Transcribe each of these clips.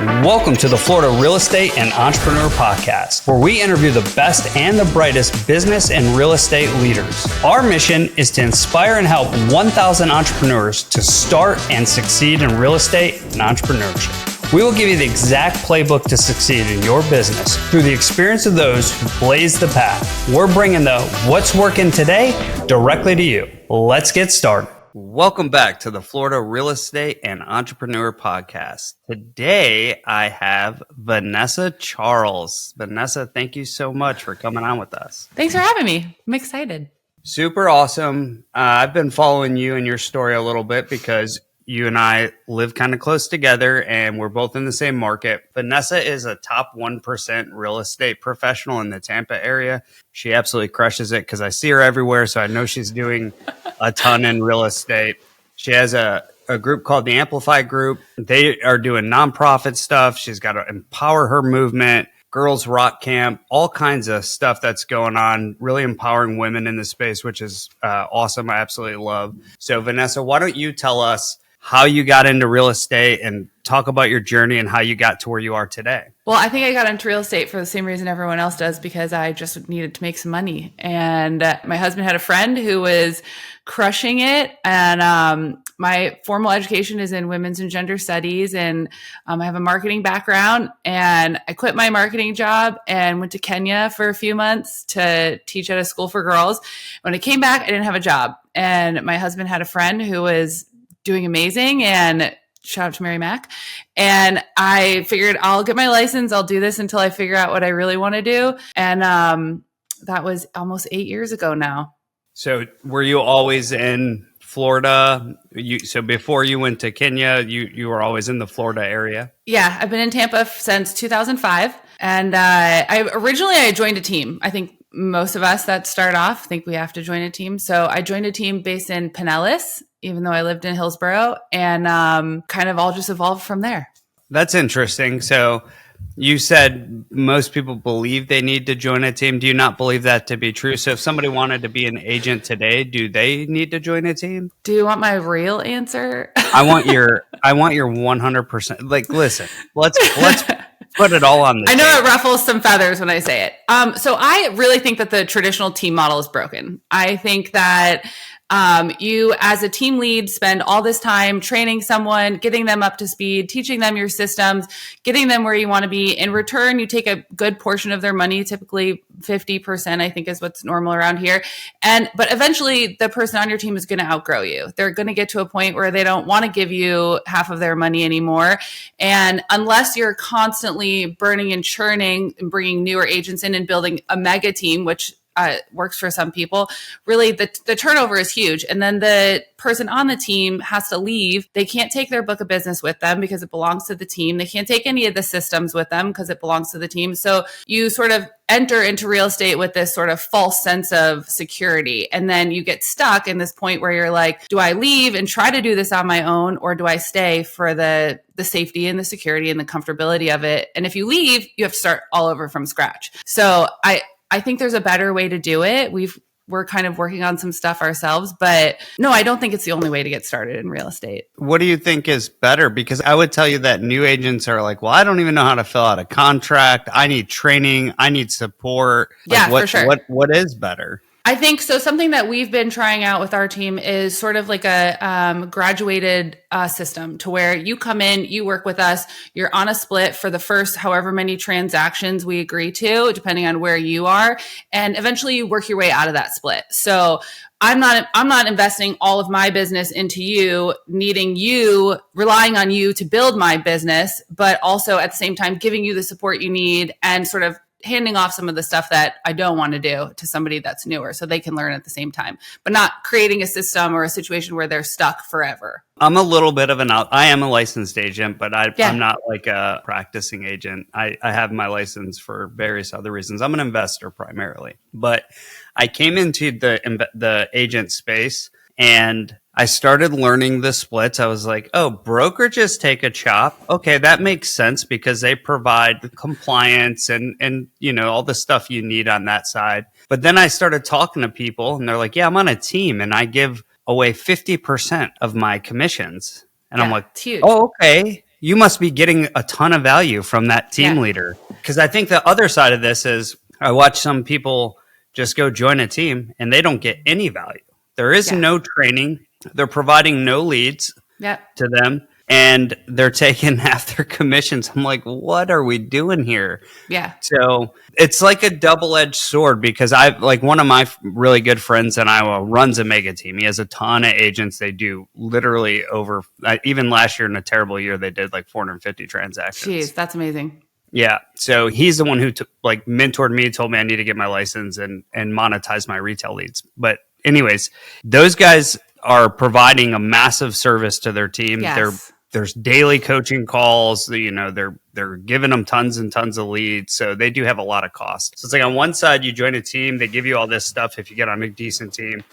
Welcome to the Florida Real Estate and Entrepreneur Podcast, where we interview the best and the brightest business and real estate leaders. Our mission is to inspire and help 1,000 entrepreneurs to start and succeed in real estate and entrepreneurship. We will give you the exact playbook to succeed in your business through the experience of those who blaze the path. We're bringing the what's working today directly to you. Let's get started. Welcome back to the Florida Real Estate and Entrepreneur Podcast. Today, I have Vanessa Charles. Vanessa, thank you so much for coming on with us. Thanks for having me. I'm excited. Super awesome. I've been following you and your story a little bit because you and I live kind of close together and we're both in the same market. Vanessa is a top 1% real estate professional in the Tampa area. She absolutely crushes it because I see her everywhere, so I know she's doing a ton in real estate. She has a group called the Amplify Group. They are doing nonprofit stuff. She's got to empower her movement, girls rock camp, all kinds of stuff that's going on, really empowering women in the space, which is awesome. I absolutely love. So Vanessa, why don't you tell us how you got into real estate and talk about your journey and how you got to where you are today? Well, I think I got into real estate for the same reason everyone else does, because I just needed to make some money. And my husband had a friend who was crushing it. And my formal education is in women's and gender studies. And I have a marketing background. And I quit my marketing job and went to Kenya for a few months to teach at a school for girls. When I came back, I didn't have a job. And my husband had a friend who was doing amazing, and shout out to Mary Mac. And I figured I'll get my license. I'll do this until I figure out what I really want to do. And that was almost 8 years ago now. So were you always in Florida? So before you went to Kenya, you were always in the Florida area? Yeah, I've been in Tampa since 2005. And I joined a team. I think most of us that start off think we have to join a team. So I joined a team based in Pinellas, even though I lived in Hillsborough, and kind of all just evolved from there. That's interesting. So you said most people believe they need to join a team. Do you not believe that to be true? So if somebody wanted to be an agent today, do they need to join a team? Do you want my real answer? I want your 100%. Like, listen, let's put it all on the I know table. it ruffles some feathers when I say it. So I really think that the traditional team model is broken. I think that you as a team lead spend all this time training someone, getting them up to speed, teaching them your systems, getting them where you want to be. In return, you take a good portion of their money, typically 50%, I think is what's normal around here. But eventually the person on your team is going to outgrow you. They're going to get to a point where they don't want to give you half of their money anymore. And unless you're constantly burning and churning and bringing newer agents in and building a mega team, which works for some people, really the turnover is huge. And then the person on the team has to leave. They can't take their book of business with them because it belongs to the team. They can't take any of the systems with them because it belongs to the team. So you sort of enter into real estate with this sort of false sense of security. And then you get stuck in this point where you're like, do I leave and try to do this on my own, or do I stay for the safety and the security and the comfortability of it? And if you leave, you have to start all over from scratch. So I think there's a better way to do it. We're kind of working on some stuff ourselves, but no, I don't think it's the only way to get started in real estate. What do you think is better? Because I would tell you that new agents are like, well, I don't even know how to fill out a contract. I need training. I need support. Yeah, for sure. What is better? I think so. Something that we've been trying out with our team is sort of like a graduated system to where you come in, you work with us, you're on a split for the first however many transactions we agree to, depending on where you are, and eventually you work your way out of that split. So I'm not investing all of my business into you, needing you, relying on you to build my business, but also at the same time giving you the support you need and sort of handing off some of the stuff that I don't want to do to somebody that's newer so they can learn at the same time, but not creating a system or a situation where they're stuck forever. I'm a little bit of I am a licensed agent, but I'm not like a practicing agent. I have my license for various other reasons. I'm an investor primarily, but I came into the agent space and I started learning the splits. I was like, oh, brokerages take a chop. Okay, that makes sense because they provide compliance and all the stuff you need on that side. But then I started talking to people and they're like, yeah, I'm on a team and I give away 50% of my commissions. And I'm like, it's huge. oh, okay. you must be getting a ton of value from that team leader. Because I think the other side of this is I watch some people just go join a team and they don't get any value. There is no training. They're providing no leads to them, and they're taking half their commissions. I'm like, what are we doing here? Yeah. So it's like a double-edged sword, because one of my really good friends in Iowa runs a mega team. He has a ton of agents. They do literally over, even last year in a terrible year, they did like 450 transactions. Jeez, that's amazing. Yeah. So he's the one who mentored me, told me I need to get my license and monetize my retail leads. But anyways, those guys are providing a massive service to their team. Yes. There's daily coaching calls. They're giving them tons and tons of leads. So they do have a lot of cost. So it's like on one side, you join a team, they give you all this stuff if you get on a decent team.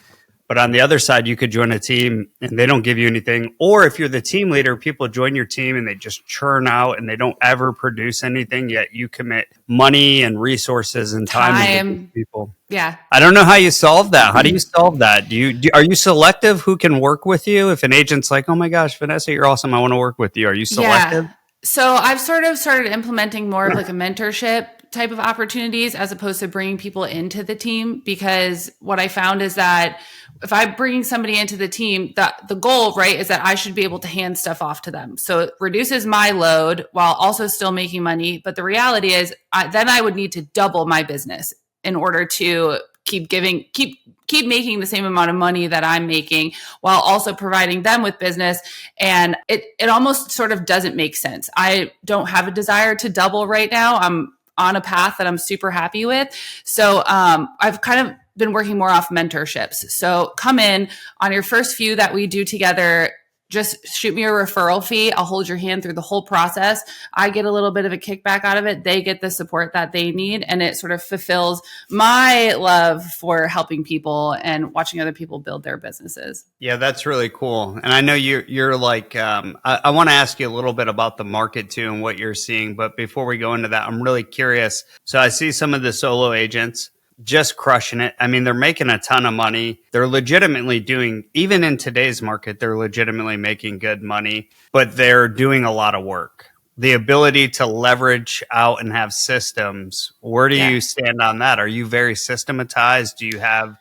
But on the other side, you could join a team and they don't give you anything. Or if you're the team leader, people join your team and they just churn out and they don't ever produce anything, yet you commit money and resources and time to people. Yeah. I don't know how you solve that. How do you solve that? Are you selective who can work with you? If an agent's like, oh my gosh, Vanessa, you're awesome, I want to work with you. Are you selective? Yeah. So I've sort of started implementing more of like a mentorship type of opportunities as opposed to bringing people into the team, because what I found is that if I'm bringing somebody into the team, the goal, right, is that I should be able to hand stuff off to them. So it reduces my load while also still making money. But the reality is then I would need to double my business in order to keep making the same amount of money that I'm making while also providing them with business. And it almost sort of doesn't make sense. I don't have a desire to double right now. I'm on a path that I'm super happy with. So I've kind of been working more off mentorships. So come in on your first few that we do together. Just shoot me a referral fee. I'll hold your hand through the whole process. I get a little bit of a kickback out of it. They get the support that they need. And it sort of fulfills my love for helping people and watching other people build their businesses. Yeah, that's really cool. And I know you're like, I want to ask you a little bit about the market too and what you're seeing. But before we go into that, I'm really curious. So I see some of the solo agents just crushing it. I mean, they're making a ton of money. They're legitimately doing, even in today's market, they're legitimately making good money, but they're doing a lot of work. The ability to leverage out and have systems, where do you stand on that? Are you very systematized? Do you have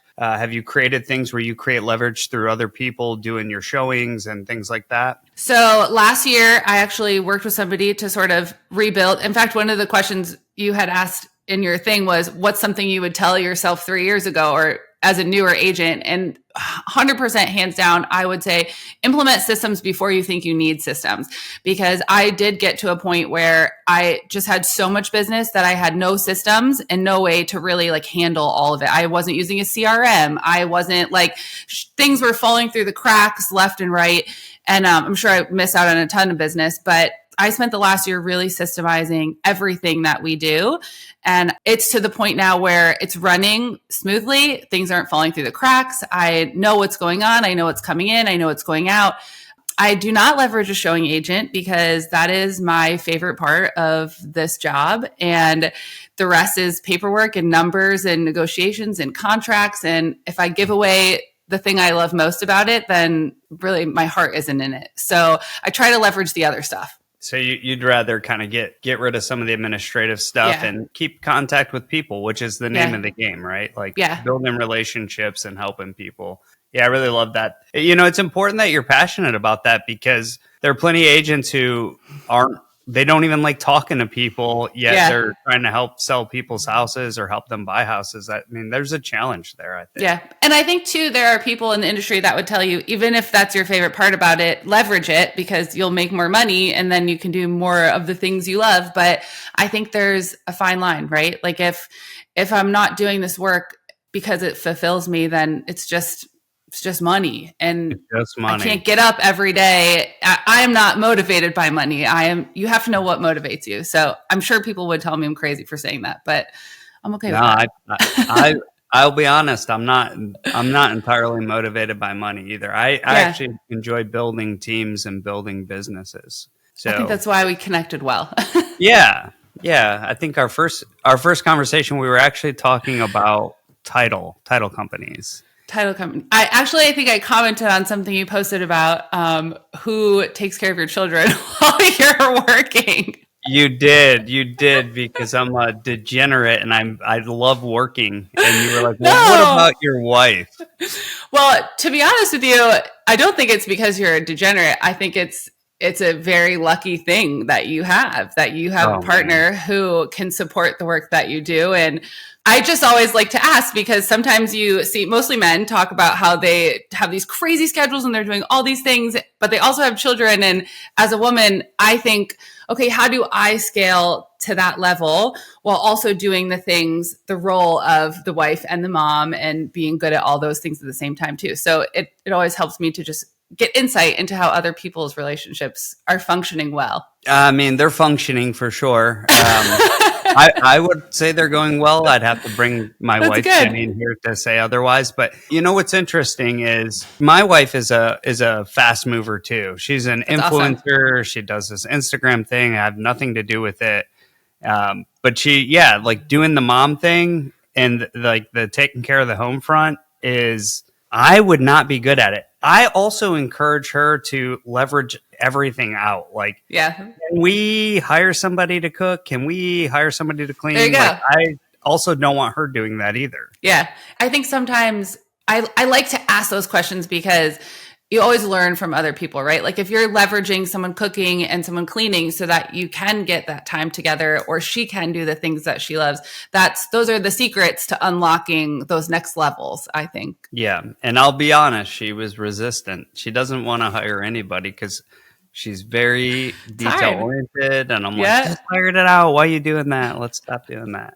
you created things where you create leverage through other people doing your showings and things like that? So last year, I actually worked with somebody to sort of rebuild. In fact, one of the questions you had asked in your thing was, what's something you would tell yourself 3 years ago or as a newer agent? And 100% hands down, I would say implement systems before you think you need systems, because I did get to a point where I just had so much business that I had no systems and no way to really like handle all of it. I wasn't using a CRM. I wasn't things were falling through the cracks left and right. And I'm sure I missed out on a ton of business, but I spent the last year really systemizing everything that we do. And it's to the point now where it's running smoothly. Things aren't falling through the cracks. I know what's going on. I know what's coming in. I know what's going out. I do not leverage a showing agent because that is my favorite part of this job. And the rest is paperwork and numbers and negotiations and contracts. And if I give away the thing I love most about it, then really my heart isn't in it. So I try to leverage the other stuff. So you'd rather kind of get rid of some of the administrative stuff and keep contact with people, which is the name of the game, right? Like building relationships and helping people. Yeah, I really love that. You know, it's important that you're passionate about that, because there are plenty of agents who they don't even like talking to people, yet they're trying to help sell people's houses or help them buy houses. I mean, there's a challenge there, I think. Yeah. And I think too, there are people in the industry that would tell you, even if that's your favorite part about it, leverage it because you'll make more money and then you can do more of the things you love. But I think there's a fine line, right? Like if I'm not doing this work because it fulfills me, then it's just money. And I can't get up every day. I am not motivated by money. You have to know what motivates you. So I'm sure people would tell me I'm crazy for saying that, but I'm okay with that. I'll be honest. I'm not entirely motivated by money either. I actually enjoy building teams and building businesses. So I think that's why we connected well. Yeah. I think our first conversation, we were actually talking about title companies. Title company. I think I commented on something you posted about who takes care of your children while you're working. You did, because I'm a degenerate and I love working. And you were like, well, what about your wife? Well, to be honest with you, I don't think it's because you're a degenerate. I think it's a very lucky thing that you have a partner who can support the work that you do. And I just always like to ask, because sometimes you see mostly men talk about how they have these crazy schedules and they're doing all these things, but they also have children. And as a woman, I think, okay, how do I scale to that level while also doing the role of the wife and the mom and being good at all those things at the same time too. So it always helps me to just get insight into how other people's relationships are functioning well. I mean, they're functioning for sure. I would say they're going well. I'd have to bring my wife Jenny in here to say otherwise. But you know what's interesting is my wife is a fast mover too. She's an influencer. Awesome. She does this Instagram thing. I have nothing to do with it. But she, like doing the mom thing and like the taking care of the home front I would not be good at it. I also encourage her to leverage everything out. Like, can we hire somebody to cook? Can we hire somebody to clean? There you go. Like, I also don't want her doing that either. Yeah. I think sometimes I like to ask those questions because you always learn from other people, right? Like if you're leveraging someone cooking and someone cleaning so that you can get that time together, or she can do the things that she loves, those are the secrets to unlocking those next levels, I think. Yeah. And I'll be honest, she was resistant. She doesn't want to hire anybody because she's very detail oriented. And I'm like, just hired it out. Why are you doing that? Let's stop doing that.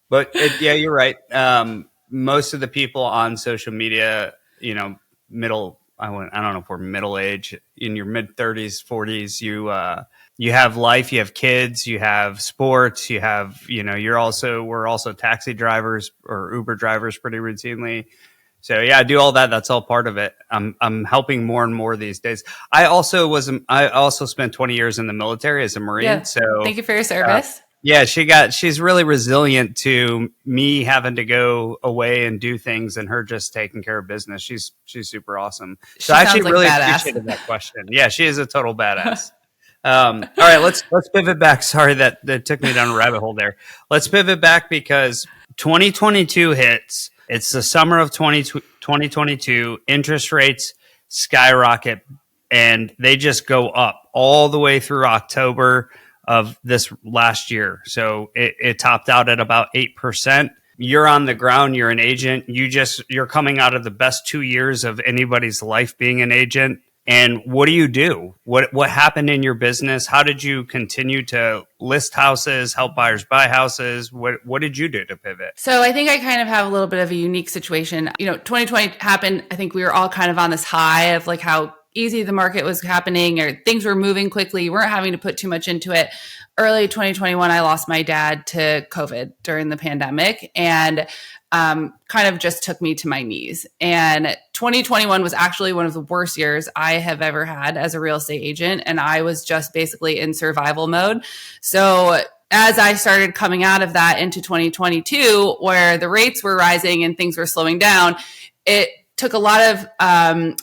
But you're right. Most of the people on social media, I don't know if we're middle age, in your mid 30s, 40s, you have life, you have kids, you have sports, you have, we're also taxi drivers or Uber drivers pretty routinely. So I do all that. That's all part of it. I'm helping more and more these days. I also spent 20 years in the military as a Marine. Yeah. So thank you for your service. She's really resilient to me having to go away and do things and her just taking care of business. She's super awesome. So I actually really appreciated that question. Yeah, she is a total badass. All right, let's pivot back. Sorry that took me down a rabbit hole there. Let's pivot back because 2022 hits. It's the summer of 2022. Interest rates skyrocket and they just go up all the way through October of this last year. So it topped out at about 8%. You're on the ground. You're an agent. You're coming out of the best 2 years of anybody's life being an agent. And what do you do? What happened in your business? How did you continue to list houses, help buyers buy houses? What did you do to pivot? So I think I kind of have a little bit of a unique situation. 2020 happened. I think we were all kind of on this high of like how easy the market was happening or things were moving quickly. You weren't having to put too much into it. Early 2021, I lost my dad to COVID during the pandemic and kind of just took me to my knees. And 2021 was actually one of the worst years I have ever had as a real estate agent. And I was just basically in survival mode. So as I started coming out of that into 2022, where the rates were rising and things were slowing down, it took a lot of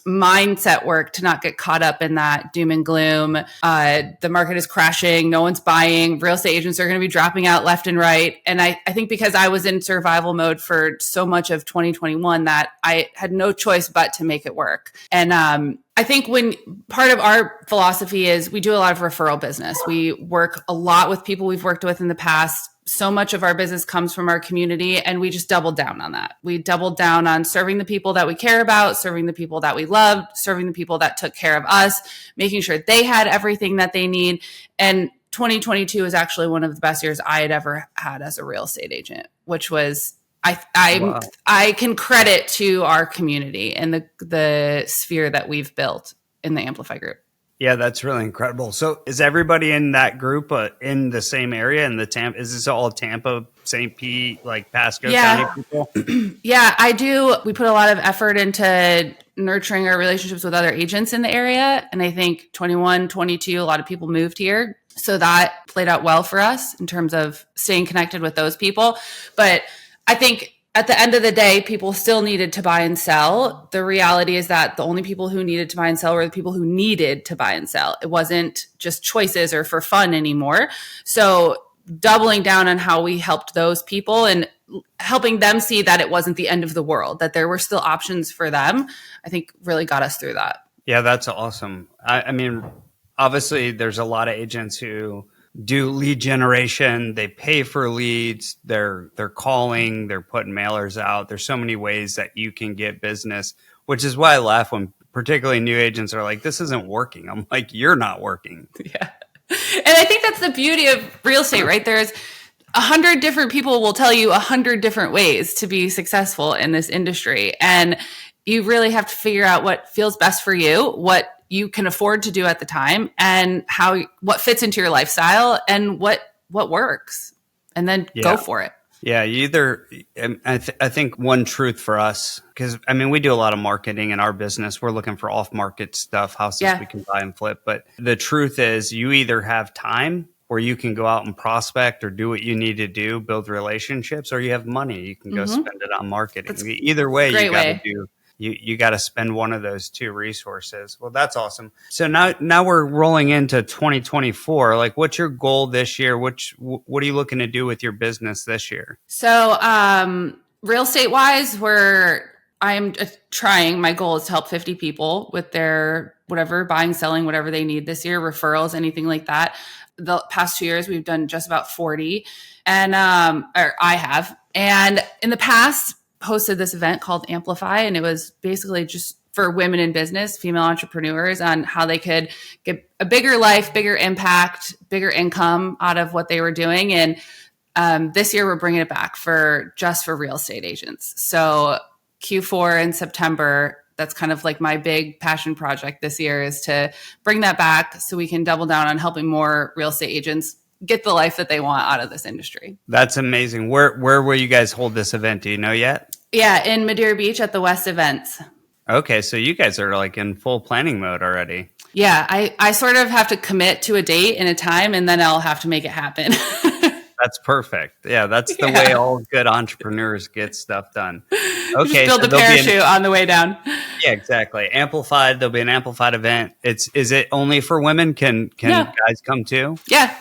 mindset work to not get caught up in that doom and gloom. The market is crashing. No one's buying. Real estate agents are going to be dropping out left and right. And I think because I was in survival mode for so much of 2021 that I had no choice but to make it work. And I think when part of our philosophy is we do a lot of referral business. We work a lot with people we've worked with in the past. So much of our business comes from our community, and we just doubled down on that. We doubled down on serving the people that we care about, serving the people that we loved, serving the people that took care of us, making sure they had everything that they need. And 2022 is actually one of the best years I had ever had as a real estate agent, which was I can credit to our community and the sphere that we've built in the Amplify Group. Yeah, that's really incredible. So is everybody in that group in the same area in the Tampa? Is this all Tampa, St. Pete, like Pasco County people? Yeah, I do. We put a lot of effort into nurturing our relationships with other agents in the area. And I think 21, 22, a lot of people moved here. So that played out well for us in terms of staying connected with those people. But I think at the end of the day, people still needed to buy and sell. The reality is that the only people who needed to buy and sell were the people who needed to buy and sell. It wasn't just choices or for fun anymore. So doubling down on how we helped those people and helping them see that it wasn't the end of the world, that there were still options for them, I think really got us through that. Yeah, that's awesome. I mean, obviously there's a lot of agents who do lead generation. They pay for leads. They're calling, they're putting mailers out. There's so many ways that you can get business, which is why I laugh when particularly new agents are like, this isn't working. I'm like, you're not working. Yeah. And I think that's the beauty of real estate, right? There's 100 different people will tell you 100 different ways to be successful in this industry. And you really have to figure out what feels best for you, what you can afford to do at the time, and what fits into your lifestyle and what works, and then go for it. Yeah, I think one truth for us, because I mean, we do a lot of marketing in our business. We're looking for off-market stuff, houses we can buy and flip. But the truth is, you either have time where you can go out and prospect or do what you need to do, build relationships, or you have money. You can go spend it on marketing. Either way, you got to spend one of those two resources. Well, that's awesome. So now we're rolling into 2024. Like, what's your goal this year? What are you looking to do with your business this year? So, real estate wise, I'm trying, my goal is to help 50 people with their whatever, buying, selling, whatever they need this year, referrals, anything like that. The past 2 years, we've done just about 40 and, or I have. And in the past, hosted this event called Amplify, and it was basically just for women in business, female entrepreneurs, on how they could get a bigger life, bigger impact, bigger income out of what they were doing. And this year we're bringing it back just for real estate agents. So Q4 in September, that's kind of like my big passion project this year, is to bring that back so we can double down on helping more real estate agents get the life that they want out of this industry. That's amazing. Where will you guys hold this event? Do you know yet? Yeah, in Madeira Beach at the West Events. Okay, so you guys are like in full planning mode already. Yeah, I sort of have to commit to a date and a time, and then I'll have to make it happen. That's perfect. Yeah, that's the way all good entrepreneurs get stuff done. Okay, just build the parachute on the way down. Yeah, exactly. Amplified. There'll be an amplified event. Is it only for women? Can guys come too? Yeah.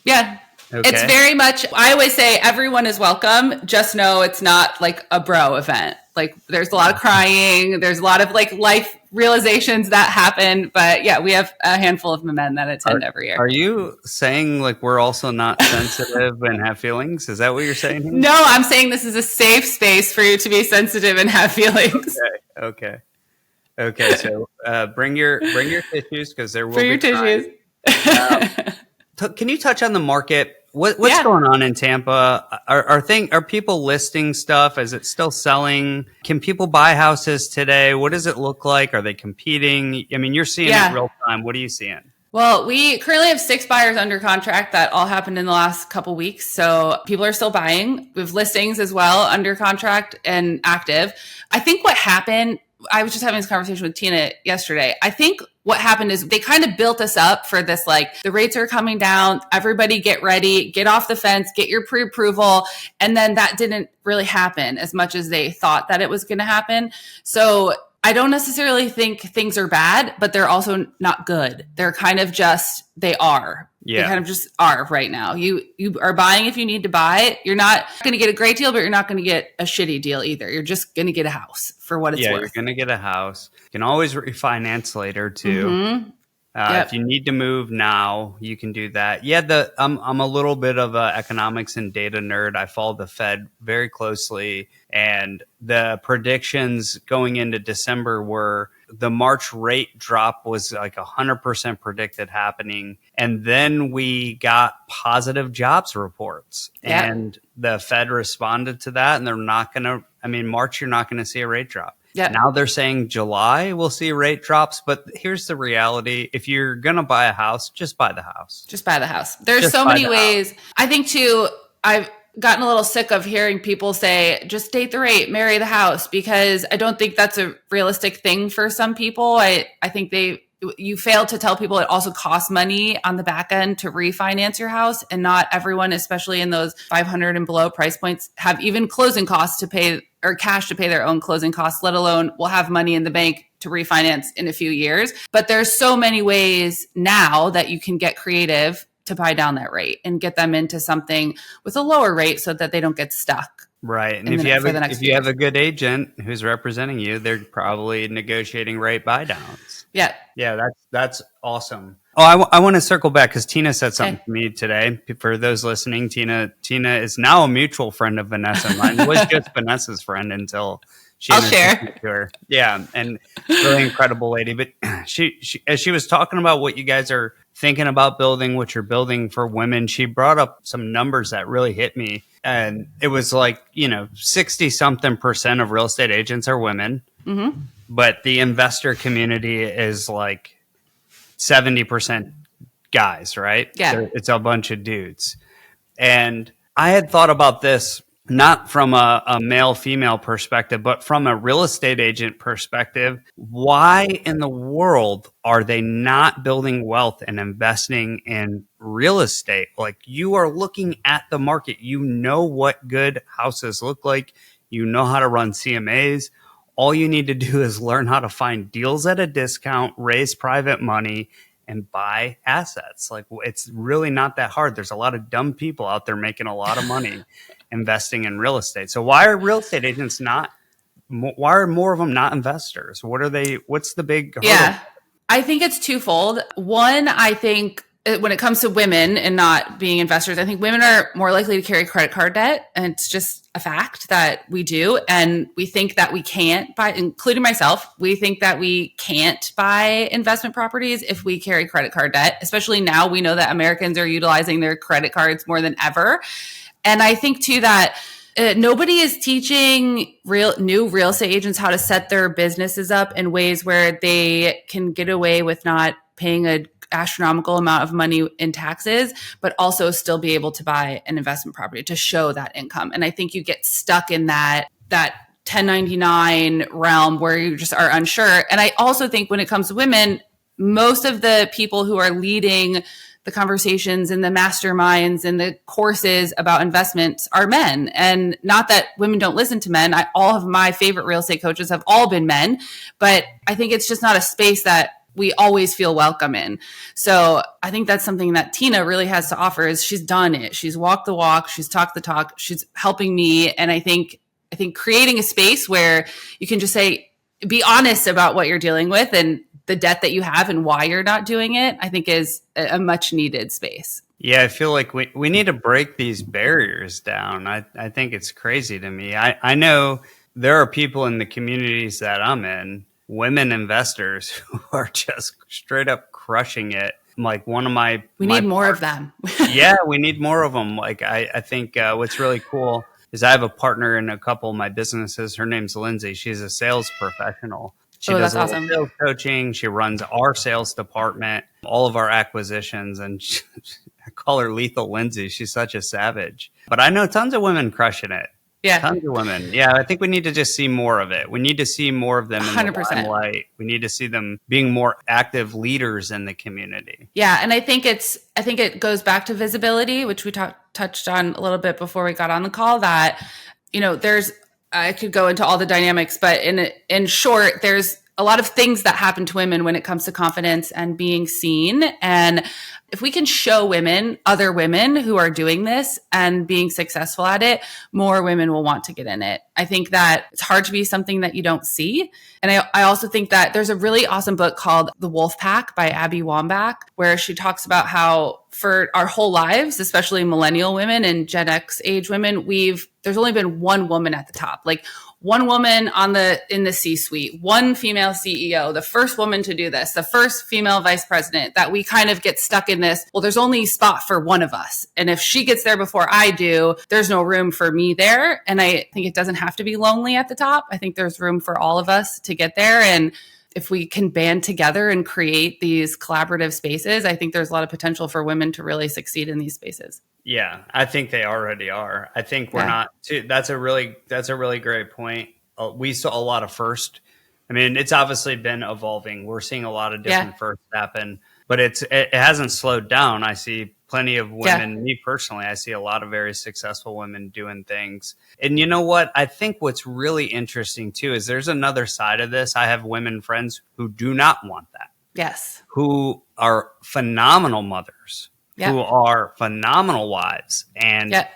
Yeah. Okay. It's very much, I always say everyone is welcome. Just know it's not like a bro event. Like, there's a lot of crying. There's a lot of like life realizations that happen. But yeah, we have a handful of men that attend every year. Are you saying like we're also not sensitive and have feelings? Is that what you're saying here? No, I'm saying this is a safe space for you to be sensitive and have feelings. Okay. So bring your tissues, because there will bring be your tissues. Can you touch on the market? What's going on in Tampa? Are people listing stuff? Is it still selling? Can people buy houses today? What does it look like? Are they competing? I mean, you're seeing it real time. What are you seeing? Well, we currently have 6 buyers under contract. That all happened in the last couple weeks. So people are still buying. We have listings as well under contract and active. I think what happened, I was just having this conversation with Tina yesterday. I think what happened is they kind of built us up for this, like, the rates are coming down. Everybody get ready, get off the fence, get your pre-approval. And then that didn't really happen as much as they thought that it was going to happen. So I don't necessarily think things are bad, but they're also not good. They're kind of just, they are. Yeah. They kind of just are right now. You are buying if you need to buy. You're not going to get a great deal, but you're not going to get a shitty deal either. You're just going to get a house for what it's worth. Yeah, you're going to get a house. You can always refinance later too. Mm-hmm. If you need to move now, you can do that. Yeah, I'm a little bit of a economics and data nerd. I follow the Fed very closely, and the predictions going into December were the March rate drop was like 100% predicted happening, and then we got positive jobs reports, and the Fed responded to that, and they're not going to. I mean, March you're not going to see a rate drop. Yeah. Now they're saying July we'll see rate drops, but here's the reality. If you're going to buy a house, just buy the house. Just buy the house. There's so many ways. House. I think too, I've gotten a little sick of hearing people say, just date the rate, marry the house, because I don't think that's a realistic thing for some people. I think you fail to tell people it also costs money on the back end to refinance your house, and not everyone, especially in those 500 and below price points, have even closing costs to pay or cash to pay their own closing costs, let alone will have money in the bank to refinance in a few years. But there's so many ways now that you can get creative to buy down that rate and get them into something with a lower rate so that they don't get stuck. Right. And if you have a good agent who's representing you, they're probably negotiating rate buy downs. Yeah. Yeah, that's awesome. Oh, I want to circle back because Tina said something to me today. For those listening, Tina is now a mutual friend of Vanessa. Mine was just Vanessa's friend until I'll share. To her. Yeah, and really incredible lady. But she as she was talking about what you guys are thinking about building, what you're building for women, she brought up some numbers that really hit me. And it was like, 60 something % of real estate agents are women, but the investor community is like 70% guys, right? Yeah. So it's a bunch of dudes. And I had thought about this not from a male-female perspective, but from a real estate agent perspective. Why in the world are they not building wealth and investing in real estate? Like, you are looking at the market. You know what good houses look like. You know how to run CMAs. All you need to do is learn how to find deals at a discount, raise private money, and buy assets. Like, it's really not that hard. There's a lot of dumb people out there making a lot of money investing in real estate. So why are real estate agents why are more of them not investors? What's the big hurdle? Yeah, I think it's twofold. One, I think when it comes to women and not being investors, I think women are more likely to carry credit card debt. And it's just a fact that we do. And we think that we can't buy, including myself, we think that we can't buy investment properties if we carry credit card debt. Especially now, we know that Americans are utilizing their credit cards more than ever. And I think too that nobody is teaching new real estate agents how to set their businesses up in ways where they can get away with not paying an astronomical amount of money in taxes, but also still be able to buy an investment property to show that income. And I think you get stuck in that 1099 realm where you just are unsure. And I also think when it comes to women, most of the people who are leading the conversations and the masterminds and the courses about investments are men. And not that women don't listen to men. All of my favorite real estate coaches have all been men, but I think it's just not a space that we always feel welcome in. So I think that's something that Tina really has to offer is she's done it. She's walked the walk. She's talked the talk. She's helping me. And I think creating a space where you can just be honest about what you're dealing with and the debt that you have and why you're not doing it, I think is a much needed space. Yeah, I feel like we need to break these barriers down. I think it's crazy to me. I know there are people in the communities that I'm in, women investors who are just straight up crushing it. Like one of we need more of them. Yeah, we need more of them. Like I think what's really cool is I have a partner in a couple of my businesses. Her name's Lindsay. She's a sales professional. She does awesome sales coaching. She runs our sales department, all of our acquisitions, and I call her Lethal Lindsay. She's such a savage. But I know tons of women crushing it. Yeah. Tons of women. Yeah, I think we need to just see more of it. We need to see more of them in 100%. The limelight. We need to see them being more active leaders in the community. Yeah, and I think it goes back to visibility, which we touched on a little bit before we got on the call, that I could go into all the dynamics, but in short, there's a lot of things that happen to women when it comes to confidence and being seen. And if we can show other women who are doing this and being successful at it, more women will want to get in it. I think that it's hard to be something that you don't see. And I also think that there's a really awesome book called The Wolfpack by Abby Wambach, where she talks about how for our whole lives, especially millennial women and Gen X age women, there's only been one woman at the top, like one woman in the C-suite, one female CEO, the first woman to do this, the first female vice president, that we kind of get stuck in this. Well, there's only a spot for one of us. And if she gets there before I do, there's no room for me there. And I think it doesn't have to be lonely at the top. I think there's room for all of us to get there. And if we can band together and create these collaborative spaces, I think there's a lot of potential for women to really succeed in these spaces. Yeah, I think they already are. I think we're not too. That's a really great point. We saw a lot of first. I mean, it's obviously been evolving. We're seeing a lot of different firsts happen, but it hasn't slowed down. I see plenty of women, me personally, I see a lot of very successful women doing things. And you know what? I think what's really interesting too is there's another side of this. I have women friends who do not want that. Yes. Who are phenomenal mothers, who are phenomenal wives. And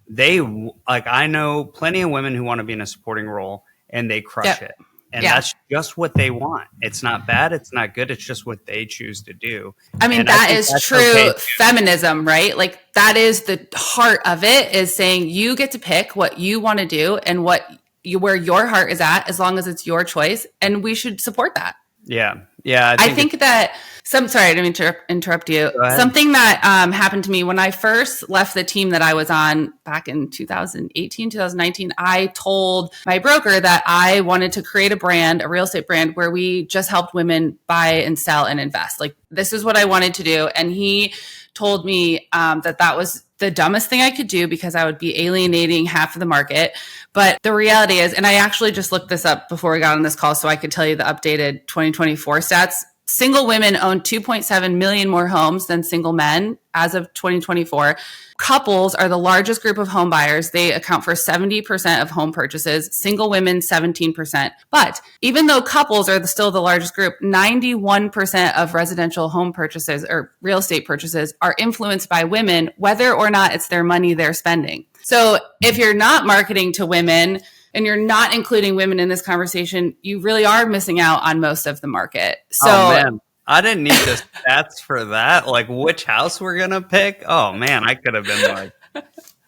they, like, I know plenty of women who want to be in a supporting role and they crush it. And that's just what they want. It's not bad. It's not good. It's just what they choose to do. I mean, that is true feminism, right? Like that is the heart of it, is saying you get to pick what you want to do and where your heart is at, as long as it's your choice. And we should support that. Yeah. Yeah. I think that sorry, I didn't mean to interrupt you. Something that happened to me when I first left the team that I was on back in 2018, 2019, I told my broker that I wanted to create a real estate brand where we just helped women buy and sell and invest. Like this is what I wanted to do. And he told me that was the dumbest thing I could do because I would be alienating half of the market. But the reality is, and I actually just looked this up before we got on this call so I could tell you the updated 2024 stats. Single women own 2.7 million more homes than single men as of 2024. Couples are the largest group of home buyers. They account for 70% of home purchases, single women 17%. But even though couples are still the largest group, 91% of residential home purchases or real estate purchases are influenced by women, whether or not it's their money they're spending. So if you're not marketing to women and you're not including women in this conversation, you really are missing out on most of the market. So, man, I didn't need the stats for that. Like which house we're going to pick. Oh man, I could have been like,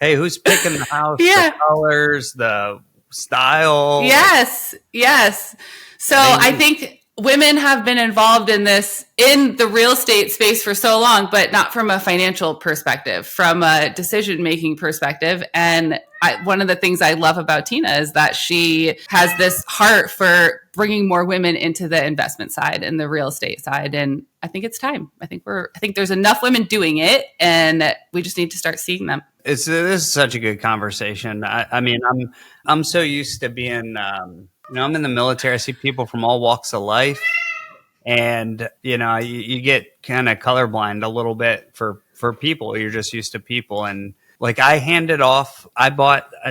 hey, who's picking the house, the colors, the style? Yes. So I think women have been involved in the real estate space for so long, but not from a financial perspective, from a decision-making perspective. And one of the things I love about Tina is that she has this heart for bringing more women into the investment side and the real estate side. And I think it's time. I think there's enough women doing it, and we just need to start seeing them. This is such a good conversation. I mean, I'm so used to being, I'm in the military. I see people from all walks of life, and you get kind of colorblind a little bit for people. You're just used to people, and like I handed off. I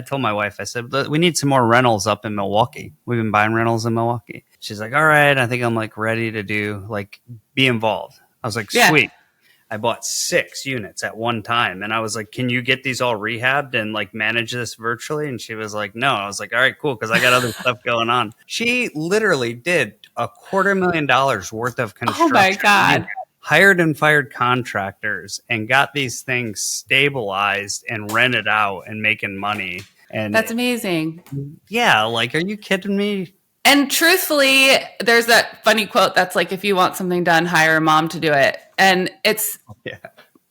told my wife, I said, we need some more rentals up in Milwaukee. We've been buying rentals in Milwaukee. She's like, all right, I think I'm like ready to be involved. I was like, sweet. I bought 6 units at one time. And I was like, can you get these all rehabbed and like manage this virtually? And she was like, no. I was like, all right, cool. Cause I got other stuff going on. She literally did $250,000 worth of construction. Oh my God. Hired and fired contractors and got these things stabilized and rented out and making money. And that's amazing. Yeah. Like, are you kidding me? And truthfully, there's that funny quote that's like, if you want something done, hire a mom to do it. And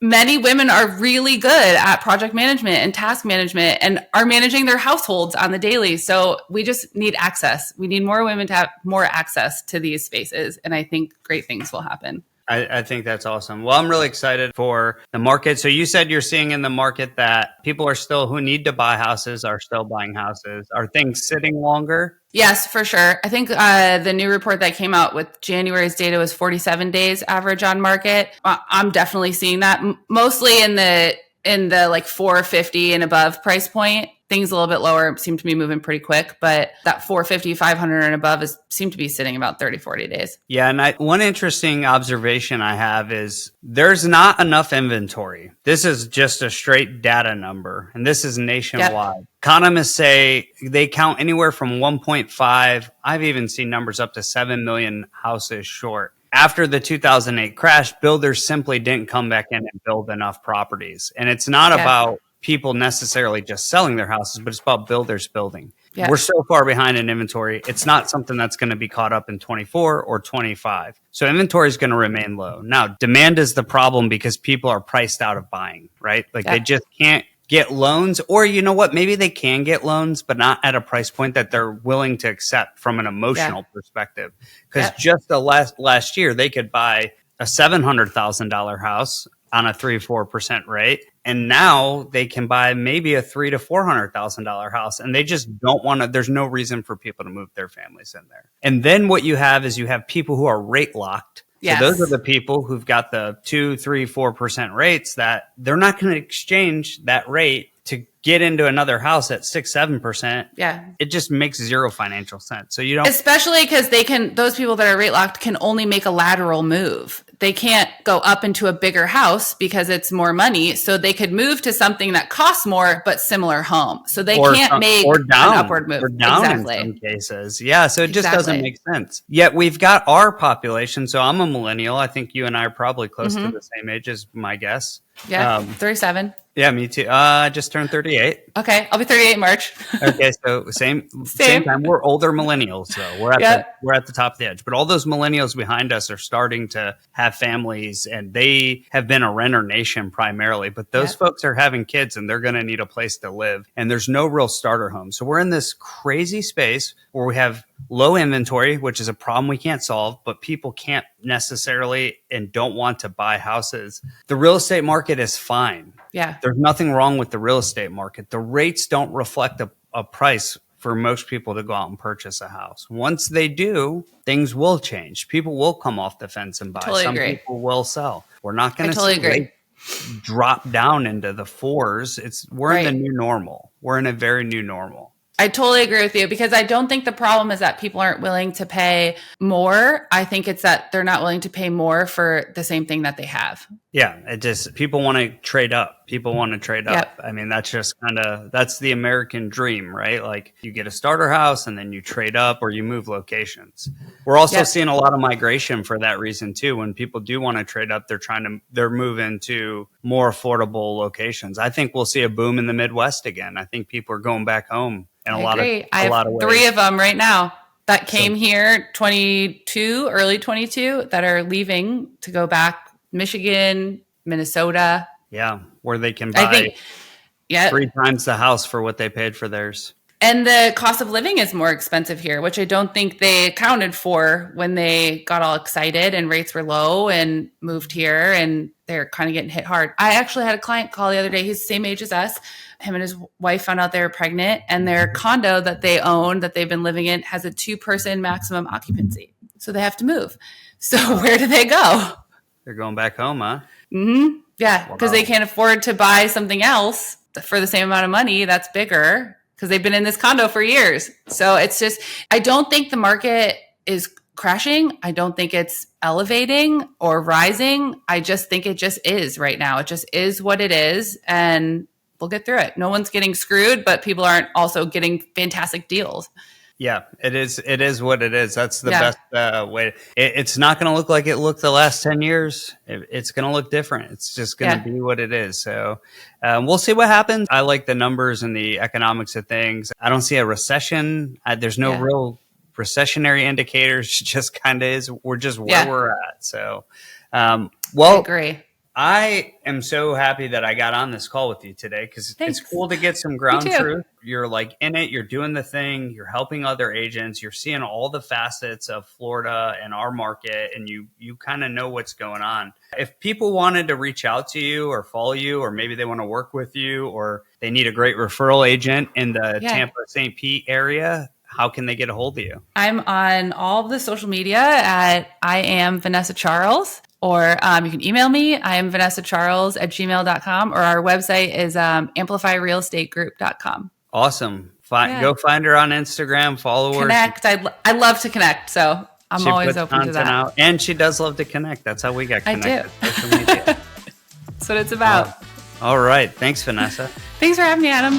many women are really good at project management and task management and are managing their households on the daily. So we just need access. We need more women to have more access to these spaces. And I think great things will happen. I think that's awesome. Well, I'm really excited for the market. So you said you're seeing in the market that people who need to buy houses are still buying houses. Are things sitting longer? Yes, for sure. I think the new report that came out with January's data was 47 days average on market. I'm definitely seeing that mostly in the like 450 and above price point. Things a little bit lower seem to be moving pretty quick, but that 450, 500 and above seem to be sitting about 30, 40 days. Yeah. And one interesting observation I have is there's not enough inventory. This is just a straight data number, and this is nationwide. Yep. Economists say they count anywhere from 1.5. I've even seen numbers up to 7 million houses short. After the 2008 crash, builders simply didn't come back in and build enough properties. And it's not about people necessarily just selling their houses, but it's about builders building. Yeah. We're so far behind in inventory. It's not something that's going to be caught up in 24 or 25. So inventory is going to remain low. Now, demand is the problem because people are priced out of buying, right? Like they just can't get loans, or you know what? Maybe they can get loans, but not at a price point that they're willing to accept from an emotional perspective. Because just the last year, they could buy a $700,000 house on a 3-4% rate. And now they can buy maybe a $300,000 to $400,000 house, and they just don't want to. There's no reason for people to move their families in there. And then what you have is you have people who are rate locked Yes. So those are the people who've got the 2, 3, 4% rates that they're not going to exchange that rate to get into another house at 6, 7%. Yeah. It just makes zero financial sense. So you don't, especially because those people that are rate locked can only make a lateral move. They can't go up into a bigger house because it's more money. So they could move to something that costs more, but similar home. So they can't make an upward move. Or down exactly. in some cases. Yeah. So it just doesn't make sense. Yet we've got our population. So I'm a millennial. I think you and I are probably close to the same age as my guess. Yeah. 37. Yeah, me too. I just turned 38. Okay. I'll be 38 in March. Okay. So same time. We're older millennials. So we're at the top of the edge, but all those millennials behind us are starting to have families, and they have been a renter nation primarily, but those folks are having kids and they're going to need a place to live, and there's no real starter home. So we're in this crazy space where we have low inventory, which is a problem we can't solve, but people can't necessarily and don't want to buy houses. The real estate market is fine. Yeah. There's nothing wrong with the real estate market. The rates don't reflect a price for most people to go out and purchase a house. Once they do, things will change. People will come off the fence and buy. Totally Some agree. people will sell. We're not going to totally see agree. rates drop down into the 4s. We're in the new normal. We're in a very new normal. I totally agree with you, because I don't think the problem is that people aren't willing to pay more. I think it's that they're not willing to pay more for the same thing that they have. Yeah, it just, people want to trade up. People want to trade up. Yep. I mean, that's just that's the American dream, right? Like, you get a starter house and then you trade up or you move locations. We're also seeing a lot of migration for that reason too. When people do want to trade up, they're moving to more affordable locations. I think we'll see a boom in the Midwest again. I think people are going back home. I agree. I have 3 of them right now that came here 22, early 22, that are leaving to go back. Michigan, Minnesota. Yeah, where they can buy 3 times the house for what they paid for theirs. And the cost of living is more expensive here, which I don't think they accounted for when they got all excited and rates were low and moved here, and they're kind of getting hit hard. I actually had a client call the other day. He's the same age as us. Him and his wife found out they were pregnant, and their condo that they own, that they've been living in, has a 2-person maximum occupancy. So they have to move. So where do they go? They're going back home, huh? Mm-hmm. Yeah, because they can't afford to buy something else for the same amount of money that's bigger, because they've been in this condo for years. So it's just, I don't think the market is crashing. I don't think it's elevating or rising. I just think it just is right now. It just is what it is, and we'll get through it. No one's getting screwed, but people aren't also getting fantastic deals. Yeah, it is. It is what it is. That's the best way. It's not going to look like it looked the last 10 years. It's going to look different. It's just going to be what it is. So we'll see what happens. I like the numbers and the economics of things. I don't see a recession. There's no real recessionary indicators. It just kind of is. We're just where we're at. So, I agree. I am so happy that I got on this call with you today, because it's cool to get some ground truth. You're like in it, you're doing the thing, you're helping other agents, you're seeing all the facets of Florida and our market, and you kind of know what's going on. If people wanted to reach out to you or follow you, or maybe they want to work with you, or they need a great referral agent in the Tampa, St. Pete area, how can they get a hold of you? I'm on all of the social media at I am Vanessa Charles. Or you can email me. I am vanessacharles@gmail.com, or our website is amplifyrealestategroup.com. Awesome. Go find her on Instagram, follow her. Connect. I love to connect, so I'm always open to that. Out, and she does love to connect. That's how we got connected. I do. Social media. That's what it's about. All right. Thanks, Vanessa. Thanks for having me, Adam.